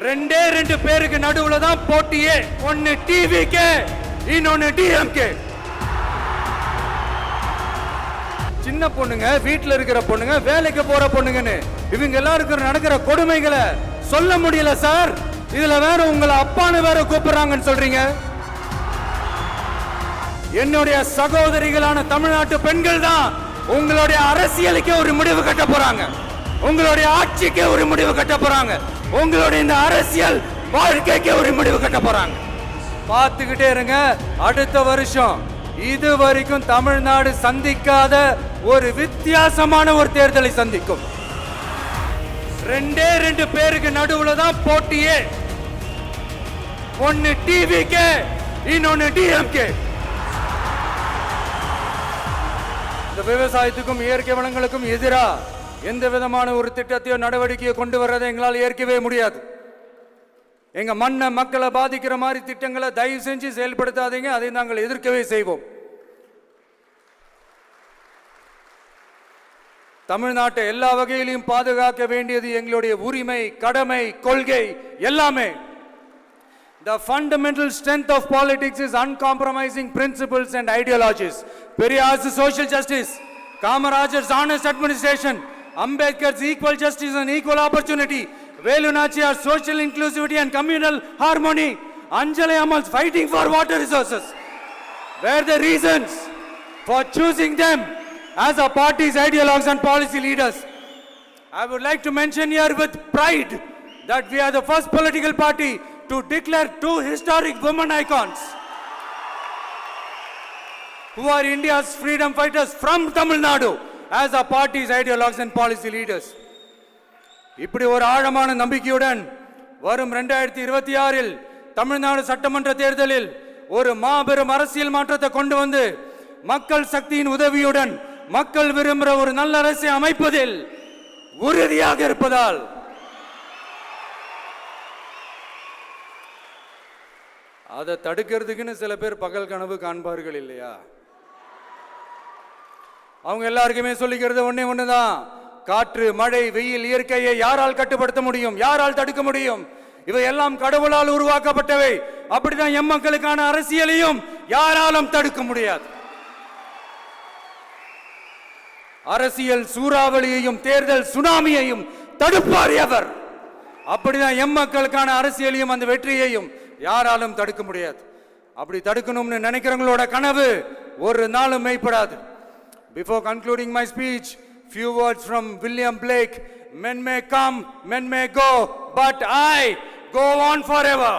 ரெண்டு பேருக்கு நடுவுல தான் போட்டியே. ஒன்னு டிவிகே, இன்னொன்னு டிஎம்கே. சின்ன பொண்ணுங்க, வீட்டுல இருக்கிற பொண்ணுங்க, வேலைக்கு போற பொண்ணுங்கன்னு இவங்க எல்லாருக்கும் நடக்கிற கொடுமைகளை சொல்ல முடியல சார். இதுல வேற உங்களை அப்பான்னு வேற கூப்பிடுறாங்கன்னு சொல்றீங்க. என்னுடைய சகோதரிகளான தமிழ்நாட்டு பெண்கள் தான் உங்களுடைய அரசியலுக்கே ஒரு முடிவு கட்ட போறாங்க, உங்களுடைய ஆட்சிக்கே ஒரு முடிவு கட்ட போறாங்க, உங்களுடைய இந்த அரசியல் வாழ்க்கைக்கு ஒரு முடிவு கட்ட போறாங்க. பார்த்துக்கிட்டே இருங்க. அடுத்த வருஷம் இது வரைக்கும் தமிழ்நாடு சந்திக்காத ஒரு வித்தியாசமான ஒரு தேர்தலை சந்திக்கும். ரெண்டு பேருக்கு நடுவுல தான் போட்டியே. ஒன்னு டிவிகே, இன்னொன்னு டிஎம்கே. இந்த விவசாயத்துக்கும் இயற்கை வளங்களுக்கும் எதிரா எந்த விதமான ஒரு திட்டத்தையோ நடவடிக்கையோ கொண்டு வர்றதை எங்களால் ஏற்கவே முடியாது. எங்க மண்ணை மக்களை பாதிக்கிற மாதிரி திட்டங்களை தயவு செஞ்சு செயல்படுத்தாதீங்க. அதை நாங்கள் எதிர்க்கவே செய்வோம். தமிழ்நாட்டை எல்லா வகையிலும் பாதுகாக்க வேண்டியது எங்களுடைய உரிமை, கடமை, கொள்கை எல்லாமே. The fundamental strength of politics is uncompromising principles and ideologies. Periyar's social justice, Kamaraj's honest administration, Ambedkar's equal justice and equal opportunity, Velu Nachiyar's social inclusivity and communal harmony, Anjali Ammal's fighting for water resources were the reasons for choosing them as our party's ideologues and policy leaders. I would like to mention here with pride that we are the first political party to declare two historic women icons who are India's freedom fighters from Tamil Nadu as our party's ideologues and policy leaders. இப்படி ஒரு ஆழமான நம்பிக்கையுடன் வரும் 2026 தமிழ்நாடு சட்டமன்ற தேர்தலில் ஒரு மாபெரும் அரசியல் மாற்றத்தை கொண்டு வந்து மக்கள் சக்தியின் உதவியுடன் மக்கள் விரும்புகிற ஒரு நல்ல அரசை அமைப்பதில் உறுதியாக இருப்பதால் அதை தடுக்கிறதுக்குன்னு சில பேர் பகல் கனவு காண்பார்கள் இல்லையா? அவங்க எல்லாருக்குமே சொல்லிக்கிறது ஒண்ணுதான். காற்று, மழை, வெயில், இயற்கையை யாரால் கட்டுப்படுத்த முடியும்? யாரால் தடுக்க முடியும்? இவை எல்லாம் கடவுளால் உருவாக்கப்பட்டவை. அப்படிதான் எம் மக்களுக்கான அரசியலையும் யாராலும் தடுக்க முடியாது. அரசியல் சூறாவளியையும் தேர்தல் சுனாமியையும் தடுப்பார் எவர். அப்படிதான் எம் மக்களுக்கான அரசியலையும் அந்த வெற்றியையும் யாராலும் தடுக்க முடியாது. அப்படி தடுக்கணும்னு நினைக்கிறவங்களோட கனவு ஒரு நாளும் மெய்ப்படாது. Before concluding my speech, few words from William Blake. Men may come, men may go, but I go on forever.